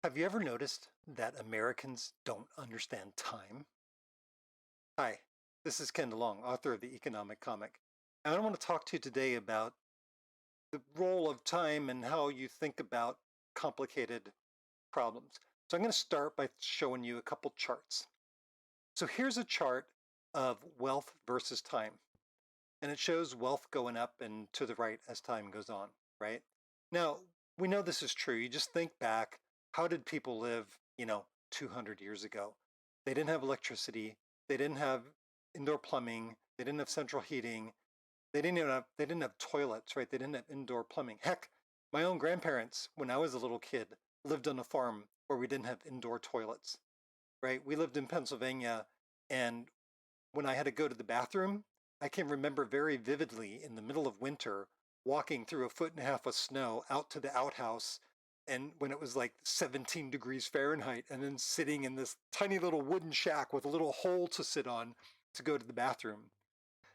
Have you ever noticed that Americans don't understand time? Hi, this is Ken DeLong, author of the Economic Comic. And I want to talk to you today about the role of time and how you think about complicated problems. So I'm going to start by showing you a couple charts. So here's a chart of wealth versus time, and it shows wealth going up and to the right as time goes on, right? Now, we know this is true. You just think back, how did people live, 200 years ago? They didn't have electricity, they didn't have indoor plumbing, they didn't have central heating, they didn't have toilets, right? They didn't have indoor plumbing. Heck, my own grandparents, when I was a little kid, lived on a farm where we didn't have indoor toilets, right? We lived in Pennsylvania, and when I had to go to the bathroom, I can remember very vividly in the middle of winter walking through a foot and a half of snow out to the outhouse, and when it was like 17 degrees Fahrenheit, and then sitting in this tiny little wooden shack with a little hole to sit on to go to the bathroom,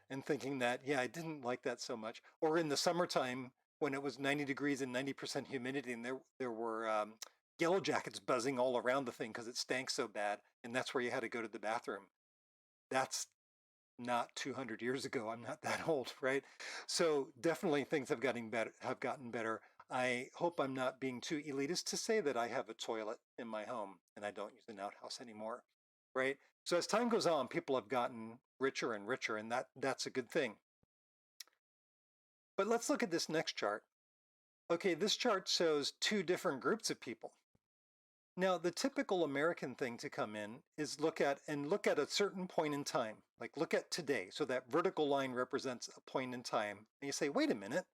and thinking that, yeah, I didn't like that so much. Or in the summertime when it was 90 degrees and 90% humidity, and there were yellow jackets buzzing all around the thing because it stank so bad, and that's where you had to go to the bathroom. That's not 200 years ago. I'm not that old, right? So definitely things have gotten better. I hope I'm not being too elitist to say that I have a toilet in my home and I don't use an outhouse anymore, right? So as time goes on, people have gotten richer and richer, and that's a good thing. But let's look at this next chart. Okay, this chart shows two different groups of people. Now, the typical American thing to come in is look at a certain point in time, like look at today. So that vertical line represents a point in time. And you say, wait a minute,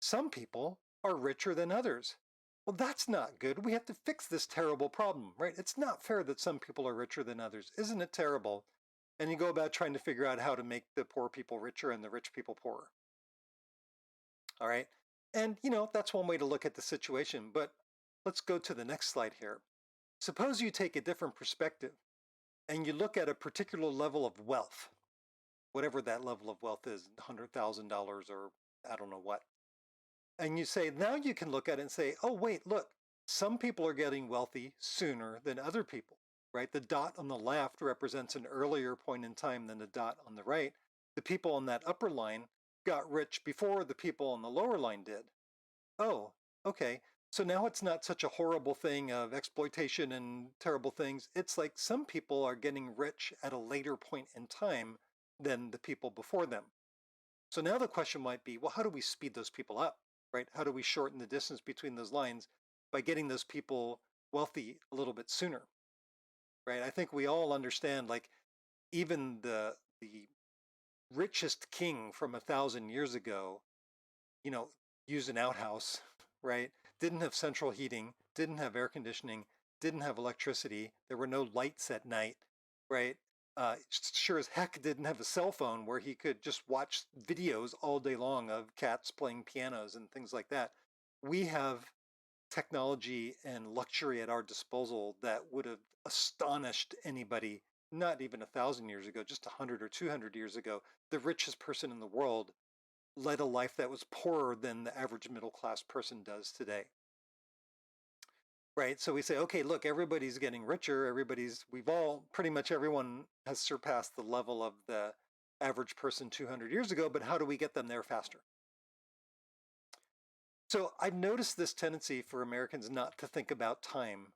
some people are richer than others. Well, that's not good. We have to fix this terrible problem, right? It's not fair that some people are richer than others. Isn't it terrible? And you go about trying to figure out how to make the poor people richer and the rich people poorer. All right. And, that's one way to look at the situation. But let's go to the next slide here. Suppose you take a different perspective and you look at a particular level of wealth, whatever that level of wealth is, $100,000 or I don't know what. And you say, now you can look at it and say, oh, wait, look, some people are getting wealthy sooner than other people, right? The dot on the left represents an earlier point in time than the dot on the right. The people on that upper line got rich before the people on the lower line did. Oh, okay. So now it's not such a horrible thing of exploitation and terrible things. It's like some people are getting rich at a later point in time than the people before them. So now the question might be, well, how do we speed those people up, right? How do we shorten the distance between those lines by getting those people wealthy a little bit sooner, right? I think we all understand, like, even the richest king from 1,000 years ago, you know, used an outhouse, right? Didn't have central heating, didn't have air conditioning, didn't have electricity. There were no lights at night, right? Sure as heck didn't have a cell phone where he could just watch videos all day long of cats playing pianos and things like that. We have technology and luxury at our disposal that would have astonished anybody, not even 1,000 years ago, just 100 or 200 years ago. The richest person in the world led a life that was poorer than the average middle class person does today. Right? So we say, okay, look, everybody's getting richer. Pretty much everyone has surpassed the level of the average person 200 years ago, but how do we get them there faster? So I've noticed this tendency for Americans not to think about time,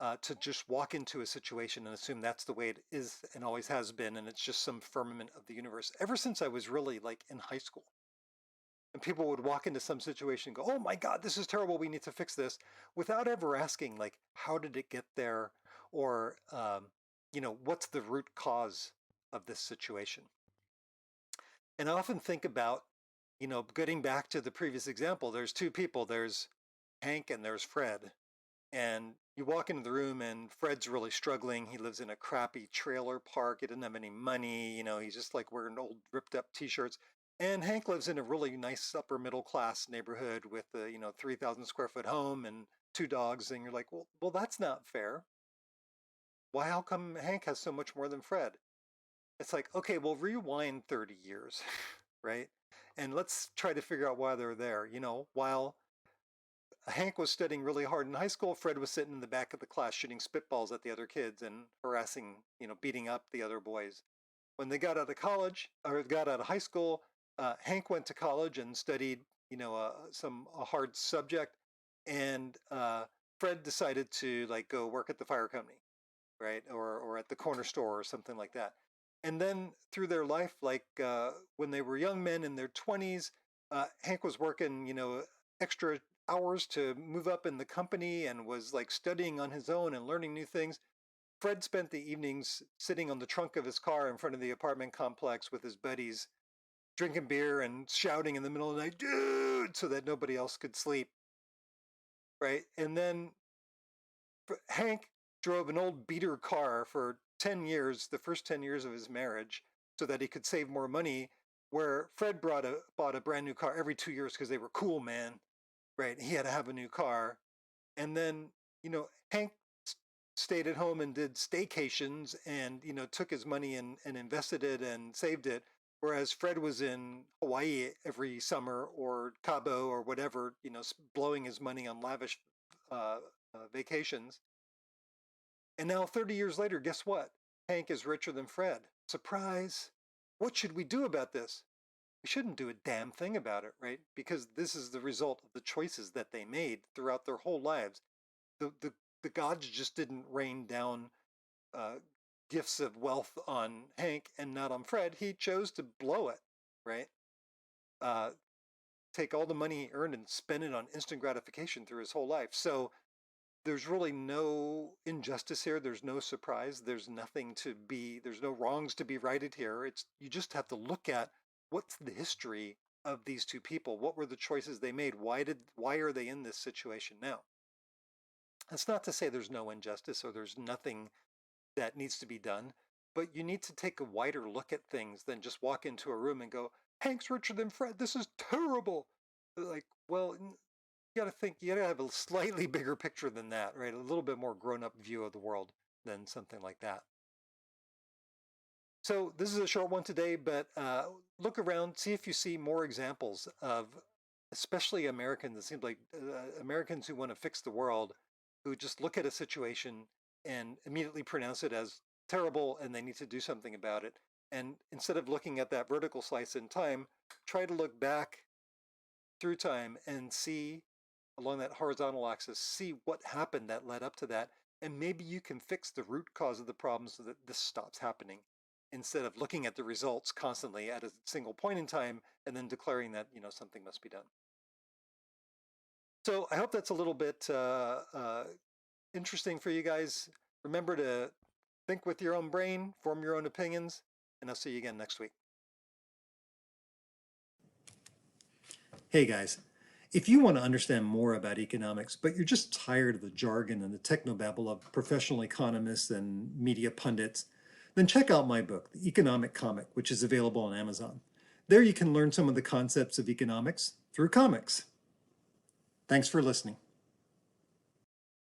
to just walk into a situation and assume that's the way it is and always has been, and it's just some firmament of the universe. Ever since I was really like in high school, and people would walk into some situation and go, oh my God, this is terrible. We need to fix this, without ever asking, like, how did it get there? Or, what's the root cause of this situation? And I often think about, getting back to the previous example, there's two people, there's Hank and there's Fred. And you walk into the room and Fred's really struggling. He lives in a crappy trailer park. He doesn't have any money. He's just like wearing old ripped up t-shirts. And Hank lives in a really nice upper middle class neighborhood with a, 3,000 square foot home and two dogs. And you're like, well, that's not fair. Why, how come Hank has so much more than Fred? It's like, okay, well, rewind 30 years, right? And let's try to figure out why they're there. While Hank was studying really hard in high school. Fred was sitting in the back of the class shooting spitballs at the other kids and harassing, beating up the other boys. When they got out of college or got out of high school, Hank went to college and studied, some a hard subject, and Fred decided to like go work at the fire company, right, or at the corner store or something like that. And then through their life, like when they were young men in their 20s, Hank was working, extra hours to move up in the company and was like studying on his own and learning new things. Fred spent the evenings sitting on the trunk of his car in front of the apartment complex with his buddies, drinking beer and shouting in the middle of the night, dude, so that nobody else could sleep, right? And then Hank drove an old beater car for 10 years, the first 10 years of his marriage, so that he could save more money, where Fred bought a brand new car every 2 years because they were cool, man, right? He had to have a new car. And then, Hank stayed at home and did staycations and, took his money and invested it and saved it. Whereas Fred was in Hawaii every summer or Cabo or whatever, blowing his money on lavish vacations. And now, 30 years later, guess what? Hank is richer than Fred. Surprise! What should we do about this? We shouldn't do a damn thing about it, right? Because this is the result of the choices that they made throughout their whole lives. The gods just didn't rain down uh, gifts of wealth on Hank and not on Fred. He chose to blow it, right? Uh, take all the money he earned and spend it on instant gratification through his whole life. So there's really no injustice here. There's no surprise. There's no wrongs to be righted here. You just have to look at what's the history of these two people. What were the choices they made? Why are they in this situation now? That's not to say there's no injustice or there's nothing that needs to be done, but you need to take a wider look at things than just walk into a room and go, Hank's richer than Fred. This is terrible. Like, well, you gotta have a slightly bigger picture than that, right? A little bit more grown up view of the world than something like that. So this is a short one today, but look around, see if you see more examples of, especially Americans. It seems like Americans who want to fix the world, who just look at a situation and immediately pronounce it as terrible and they need to do something about it. And instead of looking at that vertical slice in time, try to look back through time and see along that horizontal axis, see what happened that led up to that. And maybe you can fix the root cause of the problem so that this stops happening instead of looking at the results constantly at a single point in time and then declaring that, something must be done. So I hope that's a little bit interesting for you guys. Remember to think with your own brain, form your own opinions, and I'll see you again next week. Hey guys, if you want to understand more about economics, but you're just tired of the jargon and the technobabble of professional economists and media pundits, then check out my book, The Economic Comic, which is available on Amazon. There you can learn some of the concepts of economics through comics. Thanks for listening.